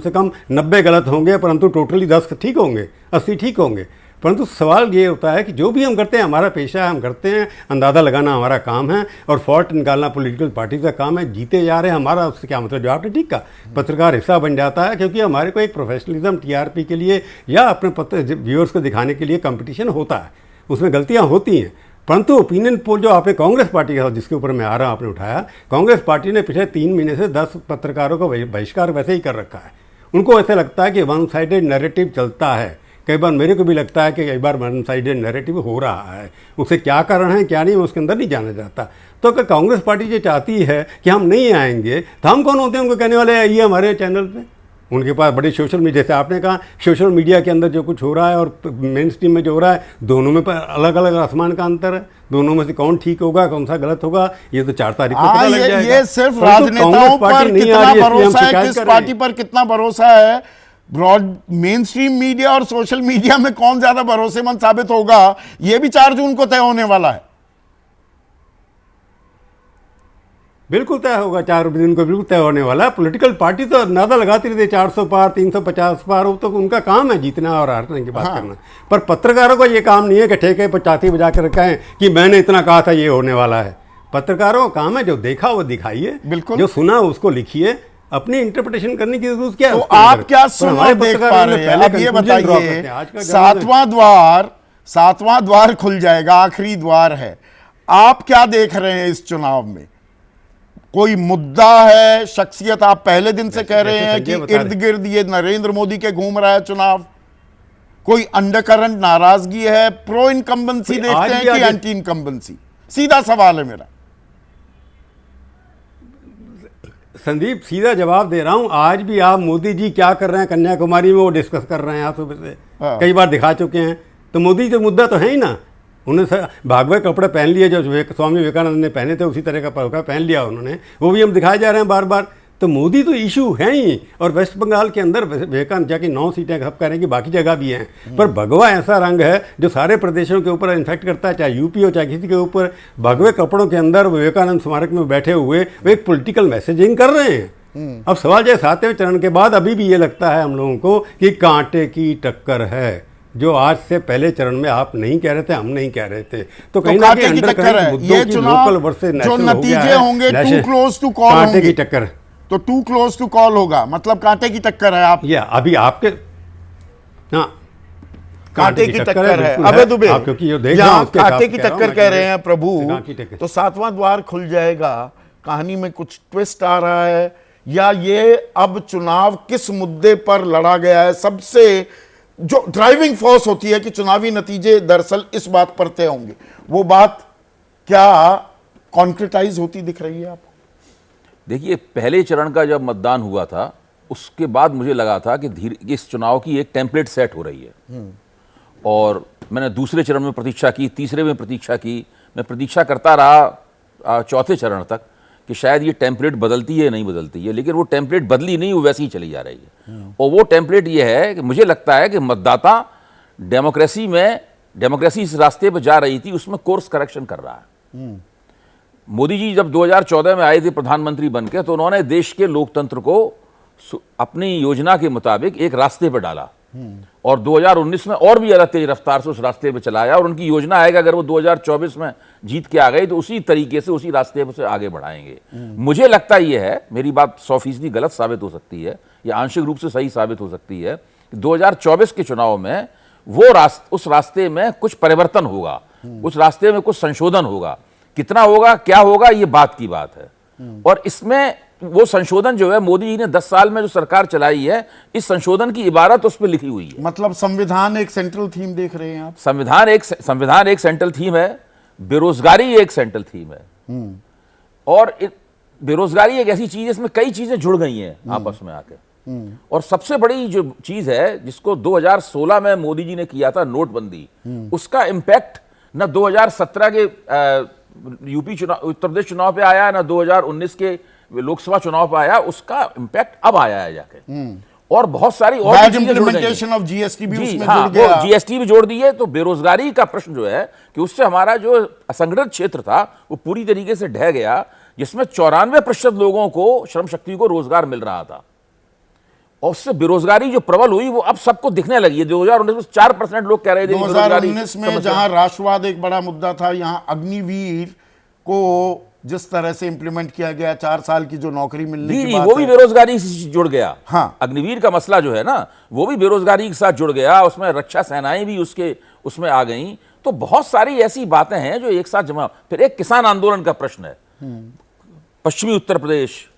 90 गलत होंगे, परंतु टोटली 10 ठीक होंगे, 80 ठीक होंगे। परंतु सवाल ये होता है कि जो भी हम करते हैं, हमारा पेशा है, हम करते हैं, अंदाज़ा लगाना हमारा काम है, और फॉल्ट निकालना पॉलिटिकल पार्टी का काम है। जीते जा रहे हैं, हमारा उससे क्या मतलब? जो आपने ठीक कहा, पत्रकार हिस्सा बन जाता है, क्योंकि हमारे को एक प्रोफेशनलिज्म TRP के लिए या अपने व्यूअर्स को दिखाने के लिए कंपटीशन होता है, उसमें गलतियाँ होती हैं। परंतु ओपिनियन पोल जो आपने कांग्रेस पार्टी का, जिसके ऊपर मैं आ रहा हूँ, आपने उठाया, कांग्रेस पार्टी ने पिछले 3 महीने से 10 पत्रकारों को बहिष्कार वैसे ही कर रखा है। उनको ऐसा लगता है कि वन साइडेड नैरेटिव चलता है। कई बार मेरे को भी लगता है कि कई बार वन साइडेड नैरेटिव हो रहा है, उससे क्या कारण है क्या नहीं, उसके अंदर नहीं जाना जाता। तो अगर कांग्रेस पार्टी ये चाहती है कि हम नहीं आएंगे, तो हम कौन होते हैं उनको कहने वाले आइए हमारे चैनल पे? उनके पास बड़े सोशल मीडिया, जैसे आपने कहा, सोशल मीडिया के अंदर जो कुछ हो रहा है और मेन स्ट्रीम में जो हो रहा है, दोनों में अलग अलग आसमान का अंतर है। दोनों में से कौन ठीक होगा, कौन सा गलत होगा, ये तो 4 तारीख को पता लग जाएगा। ये सिर्फ राजनेताओं पर कितना भरोसा है, किस पार्टी पर कितना भरोसा है, ब्रॉड मेन स्ट्रीम मीडिया और सोशल मीडिया में कौन ज्यादा भरोसेमंद साबित होगा, यह भी 4 जून को तय होने वाला है। बिल्कुल तय होगा, 4 दिन को बिल्कुल तय होने वाला है। पॉलिटिकल पार्टी तो नादा लगाती रहती है 400 पार 350 पार, वो तो उनका काम है जीतना और हारने की बात करना। पर पत्रकारों को ये काम नहीं है कि ठेके पर चाती बजा कर कहें कि मैंने इतना कहा था ये होने वाला है। पत्रकारों का काम है जो देखा वो दिखाइए, बिल्कुल। जो सुना उसको लिखिए, अपनी इंटरप्रिटेशन करने की जरूरत क्या है? तो उसके आप अंदर। क्या पर सुन हमारे और देख पत्रकार पा ने रहे हैं? पहले अब ये conclusion draw करते हैं। बताइए, आज का जमाना- सातवां द्वार खुल जाएगा, आखिरी द्वार है। आप क्या देख रहे हैं इस चुनाव में? कोई मुद्दा है, शख्सियत? आप पहले दिन से कह रहे हैं कि संजय बता रहे इर्द गिर्द ये नरेंद्र मोदी के घूम रहा है चुनाव। कोई अंडरकरंट नाराजगी है? प्रो इनकम्बेंसी कोई आज देखते भी हैं कि आगे- एंटी इनकम्बेंसी? सीधा सवाल है मेरा। संदीप सीधा जवाब दे रहा हूं, आज भी आप मोदी जी क्या कर रहे हैं कन्याकुमारी में वो डिस्कस कर रहे हैं आप सुबह से, हाँ। कई बार दिखा चुके हैं। तो मोदी तो मुद्दा तो है ही ना। उन्होंने भागवत कपड़े पहन लिए जो स्वामी विवेकानंद ने पहने थे, उसी तरह का कपड़ा पहन लिया उन्होंने, वो भी हम दिखाए जा रहे हैं बार बार। तो मोदी तो इशू है ही। और वेस्ट बंगाल के अंदर विवेकानंद जाके 9 सीटें सब कह रहे हैं कि बाकी जगह भी हैं, पर भगवा ऐसा रंग है जो सारे प्रदेशों के ऊपर इन्फेक्ट करता है, चाहे यूपी हो चाहे किसी के ऊपर। भगवे कपड़ों के अंदर विवेकानंद स्मारक में बैठे हुए वो एक पॉलिटिकल मैसेजिंग कर रहे हैं। अब सवाल जो 7वें चरण के बाद अभी भी ये लगता है हम लोगों को कि कांटे की टक्कर है, जो आज से पहले चरण में आप नहीं कह रहे थे, हम नहीं कह रहे थे। तो कहीं ना कहीं कांटे की टक्कर है ये चुनाव, जो नतीजे होंगे टू क्लोज टू कॉल कांटे होंगे। की टक्कर, तो टू क्लोज टू कॉल होगा, मतलब कांटे की टक्कर है। आप या अभी आपके हाँ कांटे की टक्कर है। बिल्कुल अबे दुबे, आप क्योंकि जो देख रहे हैं यहाँ उसके हिसाब कांटे से की कह रहा हूं टक्कर मैं कह कि रहे हैं प्रभु, कहाँ की टक्कर? तो 7वां द्वार खुल जाएगा। कहानी में कुछ ट्विस्ट आ रहा है, या ये अब चुनाव किस मुद्दे पर लड़ा गया है? सबसे जो ड्राइविंग फोर्स होती है कि चुनावी नतीजे दरअसल इस बात पर तय होंगे, वो बात क्या कॉन्क्रिटाइज होती दिख रही है आपको? देखिए, पहले चरण का जब मतदान हुआ था उसके बाद मुझे लगा था कि धीरे इस चुनाव की एक टेम्पलेट सेट हो रही है। और मैंने दूसरे चरण में प्रतीक्षा की, तीसरे में प्रतीक्षा की, मैं प्रतीक्षा करता रहा 4थे चरण तक कि शायद ये टेम्पलेट बदलती है, नहीं बदलती है। लेकिन वो टेम्पलेट बदली नहीं, वो वैसी ही चली जा रही है। और वो टेम्पलेट ये है कि मुझे लगता है कि मतदाता डेमोक्रेसी इस रास्ते पर जा रही थी, उसमें कोर्स करेक्शन कर रहा है। मोदी जी जब 2014 में आए थे प्रधानमंत्री बनके, तो उन्होंने देश के लोकतंत्र को अपनी योजना के मुताबिक एक रास्ते पर डाला, और 2019 में और भी ज़्यादा तेज रफ्तार से उस रास्ते पर चलाया। और उनकी योजना है कि अगर वो 2024 में जीत के आ गए तो उसी तरीके से उसी रास्ते पर से आगे बढ़ाएंगे। मुझे लगता ये है, मेरी बात 100% गलत साबित हो सकती है या आंशिक रूप से सही साबित हो सकती है, कि 2024 के चुनाव में वो उस रास्ते में कुछ परिवर्तन होगा, उस रास्ते में कुछ संशोधन होगा। कितना होगा, क्या होगा, ये बात की बात है। और इसमें वो संशोधन जो है, मोदी जी ने 10 साल में जो सरकार चलाई है, इस संशोधन की इबारत उस पर लिखी हुई है। मतलब संविधान एक सेंट्रल थीम देख रहे हैं आप? संविधान एक सेंट्रल थीम है, बेरोजगारी एक सेंट्रल थीम है। और बेरोजगारी एक ऐसी चीज है, इसमें कई चीजें जुड़ गई हैं आपस में आके। और सबसे बड़ी जो चीज है, जिसको 2016 में मोदी जी ने किया था नोटबंदी, उसका इम्पैक्ट न 2017 के यूपी चुनाव, उत्तर प्रदेश चुनाव पे आया, ना 2019 के लोकसभा चुनाव पे आया। उसका इम्पैक्ट अब आया है जाके। और बहुत सारी और बैड चीजें जुड़ गई हैं। इंप्लीमेंटेशन ऑफ जीएसटी भी जी उसमें हाँ, जुड़ गया। वो जीएसटी भी जोड़ दी है। तो बेरोजगारी का प्रश्न जो है कि उससे हमारा जो असंगठित क्षेत्र था वो पूरी तरीके से ढह गया, जिसमें 94% लोगों को, श्रम शक्ति को रोजगार मिल रहा था। और उससे बेरोजगारी जो प्रबल हुई वो अब सबको दिखने लगी है। 2019 में 4% लोग कह रहे थे 2019 में जहां राष्ट्रवाद एक बड़ा मुद्दा था, यहां अग्निवीर को जिस तरह से इंप्लीमेंट किया गया, 4 साल की जो नौकरी मिलने की बात वो भी है, बेरोजगारी से जुड़ गया। हाँ। अग्निवीर का मसला जो है ना, वो भी बेरोजगारी के साथ जुड़ गया। उसमें रक्षा सेनाएं भी उसमें आ गई। तो बहुत सारी ऐसी बातें हैं जो एक साथ जमा। फिर एक किसान आंदोलन का प्रश्न है। पश्चिमी उत्तर प्रदेश,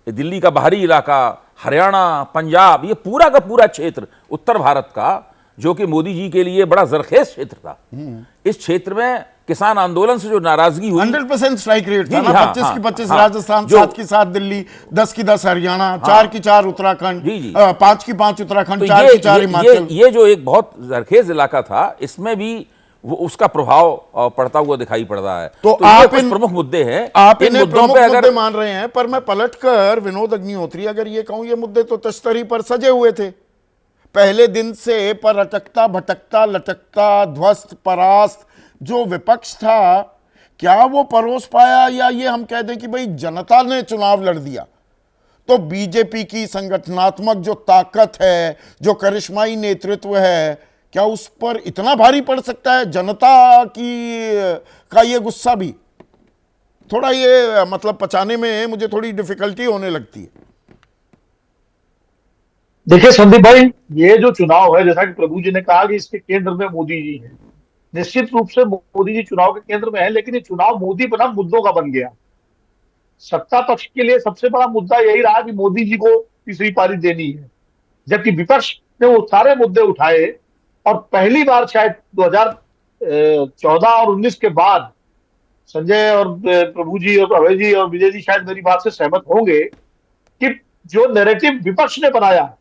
दिल्ली का बाहरी इलाका, हरियाणा, पंजाब, ये पूरा का पूरा क्षेत्र उत्तर भारत का, जो कि मोदी जी के लिए बड़ा जरखेज क्षेत्र था, इस क्षेत्र में किसान आंदोलन से जो नाराजगी हुई, 100% स्ट्राइक रेट था जी, ना। हाँ, 25 की 25 हाँ, राजस्थान, जो- 7 की 7 दिल्ली, 10 की 10 हरियाणा, 4 की 4 उत्तराखंड, जी, जी। 5 की 5 उत्तराखंड, तो 4 की 4 हिमाचल। ये जो एक बहुत जरखेज इलाका था, इसमें भी वो उसका प्रभाव पड़ता हुआ दिखाई पड़ रहा है। तो ये आप कुछ प्रमुख मुद्दे हैं। आप इन इन्हें मुद्दों प्रमुख पे अगर मुद्दे मान रहे हैं, पर मैं पलटकर विनोद अग्निहोत्री अगर ये कहूं, ये मुद्दे तो तश्तरी पर सजे हुए थे पहले दिन से, पर अटकता भटकता लटकता ध्वस्त परास्त जो विपक्ष था, क्या वो परोस पाया, या ये हम कह दें कि भाई जनता ने चुनाव लड़ दिया? तो बीजेपी की संगठनात्मक जो ताकत है, जो करिश्माई नेतृत्व है, क्या उस पर इतना भारी पड़ सकता है? जनता का ये गुस्सा भी थोड़ा ये मतलब पचाने में मुझे थोड़ी डिफिकल्टी होने लगती है। देखिए संदीप भाई, ये जो चुनाव है, जैसा कि प्रभु जी ने कहा कि इसके केंद्र में मोदी जी हैं, निश्चित रूप से मोदी जी चुनाव के केंद्र में है, लेकिन ये चुनाव मोदी बनाम मुद्दों का बन गया। सत्ता पक्ष के लिए सबसे बड़ा मुद्दा यही रहा कि मोदी जी को तीसरी पारी देनी है, जबकि विपक्ष ने वो सारे मुद्दे उठाए। और पहली बार शायद 2014 और 19 के बाद संजय और प्रभु जी और अभय जी और विजय जी शायद मेरी बात से सहमत होंगे कि जो नैरेटिव विपक्ष ने बनाया,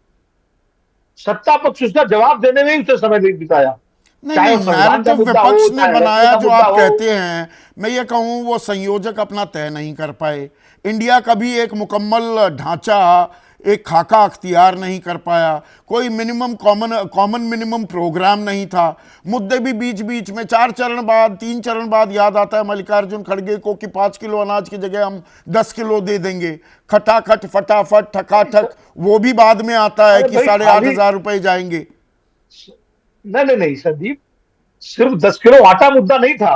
सत्ता पक्ष उसका जवाब देने में ही उसने समय बिताया। नहीं, चाहे नहीं, संविधान का नैरेटिव मुद्दा विपक्ष हो, ने चाहे बनाया का जो मुद्दा आप हो। कहते हैं, मैं ये कहूं वो संयोजक अपना तय नहीं कर पाए। इंडिया कभी एक मुकम्मल ढांचा, एक खाका अख्तियार नहीं कर पाया। कोई मिनिमम कॉमन मिनिमम प्रोग्राम नहीं था। मुद्दे भी बीच बीच में 4 चरण बाद, 3 चरण बाद याद आता है मल्लिकार्जुन खड़गे को कि 5 किलो अनाज की जगह हम 10 किलो दे देंगे। खटाखट फटाफट ठकाठक वो भी बाद में आता है कि 8,500 रुपए जाएंगे। नहीं संदीप, सिर्फ 10 किलो आटा मुद्दा नहीं था।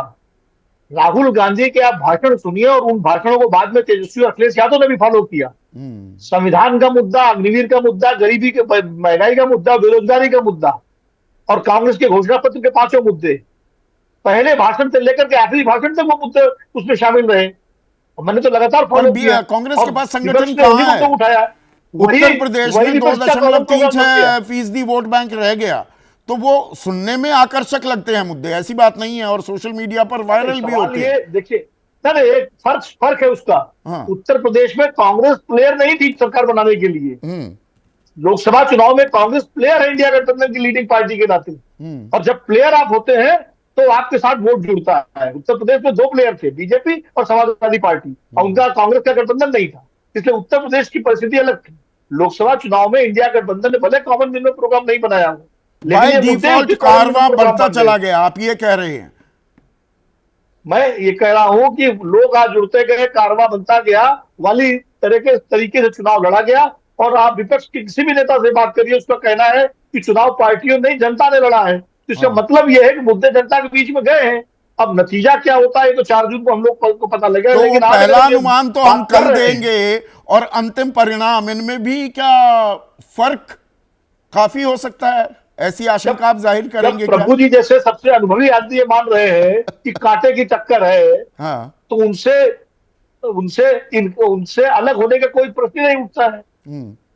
राहुल गांधी के आप भाषण सुनिए और उन भाषणों को बाद में तेजस्वी और अखिलेश यादव ने भी फॉलो किया। संविधान का मुद्दा, अग्निवीर का मुद्दा, गरीबी के, महंगाई का मुद्दा, बेरोजगारी का मुद्दा और कांग्रेस के घोषणा पत्र के 5 मुद्दे, पहले भाषण से लेकर के आखिरी भाषण तक वो मुद्दे उसमें शामिल रहे। और मैंने तो लगातार फॉलो किया। कांग्रेस के पास संगठन विपक्ष ने कहाँ उन्हीं है? मुद्दों उठाया। उत्तर प्रदेश में विपक्ष का कॉलम प्रोग्राम बन गया। 2.36% वोट बैंक रह गया, तो वो सुनने में आकर्षक लगते हैं मुद्दे, ऐसी बात नहीं है, और सोशल मीडिया पर वायरल भी होते हैं। देखिए ना, एक फर्क है उसका। हाँ। उत्तर प्रदेश में कांग्रेस प्लेयर नहीं थी सरकार बनाने के लिए। लोकसभा चुनाव में कांग्रेस प्लेयर है इंडिया गठबंधन की लीडिंग पार्टी के नाते। और जब प्लेयर आप होते हैं तो आपके साथ वोट जुड़ता है। उत्तर प्रदेश में 2 प्लेयर थे, बीजेपी और समाजवादी पार्टी, और उनका कांग्रेस का गठबंधन नहीं था, इसलिए उत्तर प्रदेश की परिस्थिति अलग थी। लोकसभा चुनाव में इंडिया गठबंधन ने भले कॉमन मिनिमम प्रोग्राम नहीं बनाया हो, बाय डिफॉल्ट कारवां बढ़ता चला गया, आप ये कह रहे हैं? मैं ये कह रहा हूं कि लोग आज जुड़ते गए, कारवां बनता गया, वाली तरीके से चुनाव लड़ा गया। और आप विपक्ष के किसी भी नेता से बात करिए, उसका कहना है कि चुनाव पार्टियों नहीं जनता ने लड़ा है। तो इसका मतलब यह है कि मुद्दे जनता के बीच में गए हैं। अब नतीजा क्या होता है तो 4 जून को हम लोग को पता लगेगा। तो लेकिन पहला अनुमान तो हम कल देंगे, और अंतिम परिणाम इनमें भी क्या फर्क काफी हो सकता है, ऐसी आशंका आप जाहिर करेंगे? प्रभु जी जैसे सबसे अनुभवी आदमी ये मान रहे हैं कि कांटे की टक्कर है, हाँ। तो उनसे अलग होने का कोई प्रश्न नहीं उठता है।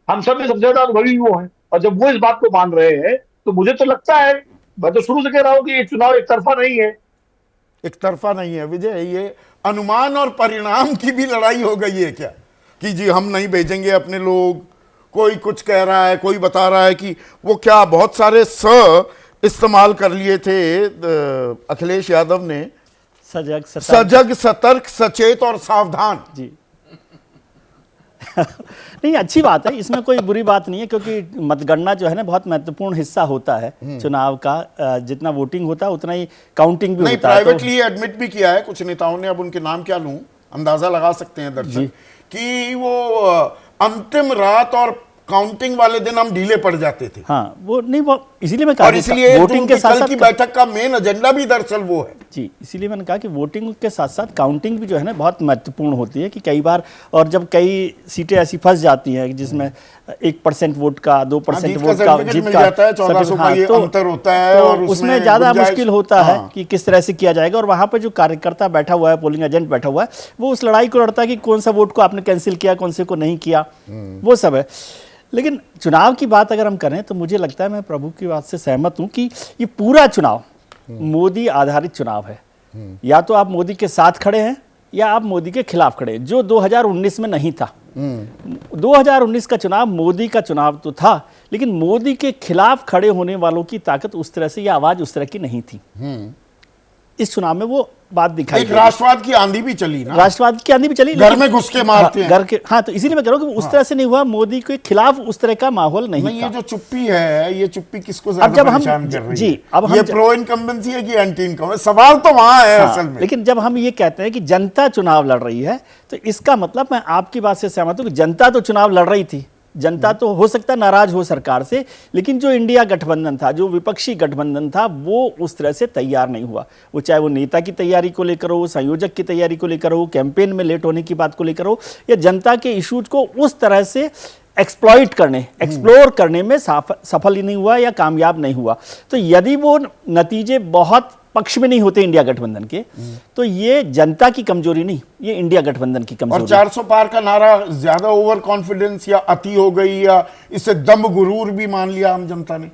हम सब में सबसे ज्यादा अनुभवी वो हैं, और जब वो इस बात को मान रहे हैं तो मुझे तो लगता है, मैं तो शुरू से कह रहा हूं कि ये चुनाव एक तरफा नहीं है। एक तरफा नहीं है विजय, ये अनुमान और परिणाम की भी लड़ाई हो गई है क्या, कि जी हम नहीं भेजेंगे अपने लोग? कोई कुछ कह रहा है, कोई बता रहा है कि वो क्या बहुत सारे इस्तेमाल कर लिए थे अखिलेश यादव ने, सजग सतर्क सचेत और सावधान जी। नहीं, अच्छी बात है, इसमें कोई बुरी बात नहीं है, क्योंकि मतगणना जो है ना बहुत महत्वपूर्ण हिस्सा होता है चुनाव का। जितना वोटिंग होता है उतना ही काउंटिंग भी होता है। प्राइवेटली एडमिट भी किया है कुछ नेताओं ने, अब उनके नाम क्या लूं, अंदाजा लगा सकते हैं दर्शक कि वो अंतिम रात और काउंटिंग वाले दिन हम ढीले पड़ जाते थे। हाँ, वो नहीं, वो इसीलिए मैं कहा, और इसलिए वोटिंग के साथ की बैठक का मेन एजेंडा भी दरअसल वो है जी। इसीलिए मैंने कहा कि वोटिंग के साथ साथ काउंटिंग भी जो है ना बहुत महत्वपूर्ण होती है, कि कई बार, और जब कई सीटें ऐसी फंस जाती हैं जिसमें 1% वोट का, 2% वोट का जीत का 1400 का ये अंतर होता है, तो और उसमें ज्यादा मुश्किल होता है कि किस तरह से किया जाएगा। और वहां पर जो कार्यकर्ता बैठा हुआ है, पोलिंग एजेंट बैठा हुआ है, वो उस लड़ाई को लड़ता है कि कौन सा वोट को आपने कैंसिल किया, कौन से को नहीं किया, वो सब है। लेकिन चुनाव की बात अगर हम करें तो मुझे लगता है, मैं प्रभु की बात से सहमत हूं कि ये पूरा चुनाव मोदी आधारित चुनाव है। या तो आप मोदी के साथ खड़े हैं या आप मोदी के खिलाफ खड़े हैं, जो 2019 में नहीं था। 2019 का चुनाव मोदी का चुनाव तो था, लेकिन मोदी के खिलाफ खड़े होने वालों की ताकत उस तरह से, या आवाज उस तरह की नहीं थी। इस चुनाव में वो बात दिखाई एक दी। राष्ट्रवाद की आंधी भी चली ना, राष्ट्रवाद की आंधी भी चली, घर लेकिन- में घुस के मारते हैं। घर के, हाँ, तो इसीलिए मैं कह रहा हूँ कि उस तरह से नहीं हुआ, मोदी के खिलाफ उस तरह का माहौल नहीं नहीं, था। ये जो चुप्पी है, ये चुप्पी किसको अब ज्यादा जब हम- परेशान कर रही जी, है? अब हम ये ज- प्रो इनकम्बेंसी है कि एंटी इनकम्बेंसी? सवाल तो वहां है हाँ, असल में। लेकिन जब हम ये कहते हैं कि जनता चुनाव लड़ रही है, तो इसका मतलब, मैं आपकी बात से सहमत हूं कि जनता तो चुनाव लड़ रही थी, जनता तो हो सकता है नाराज हो सरकार से, लेकिन जो इंडिया गठबंधन था, जो विपक्षी गठबंधन था, वो उस तरह से तैयार नहीं हुआ। वो चाहे वो नेता की तैयारी को लेकर हो, संयोजक की तैयारी को लेकर हो, कैंपेन में लेट होने की बात को लेकर हो, या जनता के इश्यूज को उस तरह से एक्सप्लॉइट करने, एक्सप्लोर करने में सफल ही नहीं हुआ या कामयाब नहीं हुआ। तो यदि वो नतीजे बहुत पक्ष में नहीं होते इंडिया गठबंधन के, तो ये जनता की कमजोरी नहीं, ये इंडिया गठबंधन की और कमजोरी। 400 पार का नारा ज्यादा ओवर कॉन्फिडेंस या अति हो गई, या इसे दम गुरूर भी मान लिया आम जनता ने?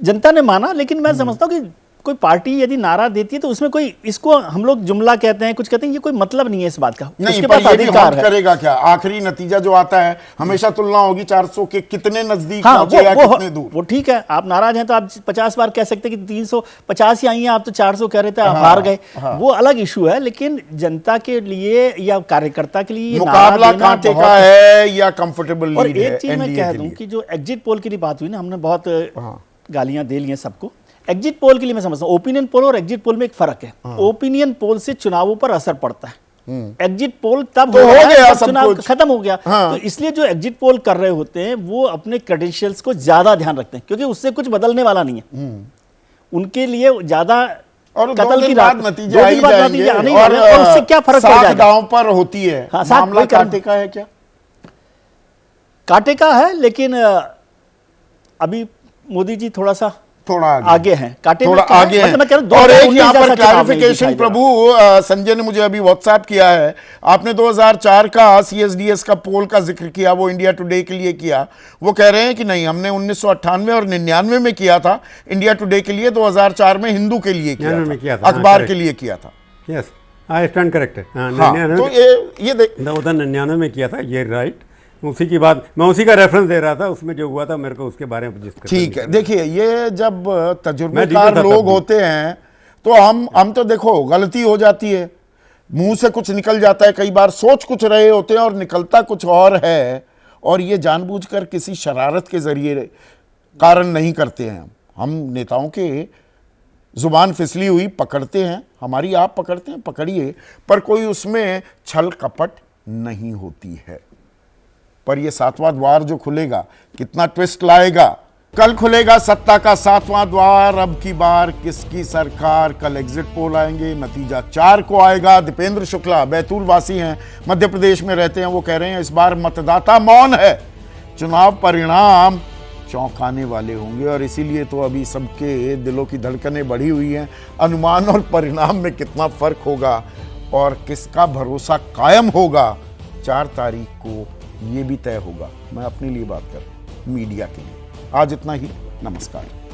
जनता ने माना, लेकिन मैं समझता हूं कि कोई पार्टी यदि नारा देती है तो उसमें कोई, इसको हम लोग जुमला कहते हैं, कुछ कहते हैं, ये कोई मतलब नहीं है इस बात का। नहीं, उसके पर पास ये भी अधिकार हॉन्ट है। करेगा क्या? आखिरी नतीजा जो आता है, हमेशा तुलना होगी 400 के कितने नजदीक हाँ, पहुंचे या कितने वो दूर। ठीक है, आप नाराज हैं तो आप 50 बार कह सकते हैं कि 350 ही आई हैं, आप तो 400 कह रहे थे, आप हार गए, वो अलग इशू है। लेकिन जनता के लिए या कार्यकर्ता के लिए ये नारा मुकाबला देना कांटे बहुत- का है या कंफर्टेबल और लीड है एक चीज मैं एनडीए कह के दूं लिए? कि जो एग्जिट पोल की बात हुई ना, हमने बहुत गालियां दे ली हैं सबको। एग्जिट पोल के लिए मैं समझता हूं, ओपिनियन पोल और एग्जिट पोल में एक फर्क है। ओपिनियन पोल से चुनावों पर असर पड़ता है, एग्जिट पोल तब तो हो रहा हो है गया जब सब चुनाव कुछ। खत्म हो गया। हाँ। तो इसलिए जो एग्जिट पोल कर रहे होते हैं वो अपने क्रेडेंशियल्स को ज्यादा ध्यान रखते हैं, क्योंकि उससे कुछ बदलने वाला नहीं है उनके लिए। ज्यादा और कत्ल 2 की दिन रात, बाद नतीजे 2 आ दिन ही बाद जाएंगे। नतीजे आने ही वाले हैं, और उससे क्या फर्क पड़ साख जाएगा? दांव पर होती है। हाँ, साख मामला वही कारण- कांटे का है क्या? कांटे का है, लेकिन अभी मोदी जी थोड़ा थोड़ा आगे हैं, कांटे में थोड़ा क्या है? आगे मतलब मैं कह हैं। रहा हूं, और एक 2019 यहाँ पर जैसा चुनाव नहीं क्लैरिफिकेशन दिखाई दे रहा। प्रभु संजय ने मुझे अभी व्हाट्सएप किया है। आपने 2004 का CSDS का पोल का जिक्र किया, वो इंडिया टुडे के लिए किया। वो कह रहे हैं कि नहीं, हमने 1998 और 99 में किया था इंडिया टुडे के लिए, 2004 में हिंदू के लिए 99 में किया किया था, था, अखबार हाँ, के लिए किया था। Yes, I stand correct. हाँ, तो ये देख, 99 में किया था, ये राइट। उसी की बात, मैं उसी का रेफरेंस दे रहा था, उसमें जो हुआ था मेरे को उसके बारे में डिस्कस। ठीक है। देखिए, ये जब मैं तजुर्बेकार जीता था लोग तब भी। होते हैं तो हम तो देखो, गलती हो जाती है, मुंह से कुछ निकल जाता है, कई बार सोच कुछ रहे होते हैं और निकलता कुछ और है, और ये जानबूझकर किसी शरारत के जरिए कारण नहीं करते हैं। हम नेताओं के जुबान फिसली हुई पकड़ते हैं, हमारी आप पकड़ते हैं, पकड़िए, पर कोई उसमें छल कपट नहीं होती है। पर ये 7वां द्वार जो खुलेगा, कितना ट्विस्ट लाएगा। कल खुलेगा सत्ता का 7वां द्वार, अब की बार किसकी सरकार? कल एग्जिट पोल आएंगे, नतीजा 4 को आएगा। दीपेंद्र शुक्ला बैतूल वासी हैं, मध्य प्रदेश में रहते हैं, वो कह रहे हैं इस बार मतदाता मौन है, चुनाव परिणाम चौंकाने वाले होंगे, और इसीलिए तो अभी सबके दिलों की धड़कनें बढ़ी हुई हैं। अनुमान और परिणाम में कितना फर्क होगा और किसका भरोसा कायम होगा, 4 तारीख को ये भी तय होगा। मैं अपने लिए बात कर रहा हूं, मीडिया के लिए। आज इतना ही, नमस्कार।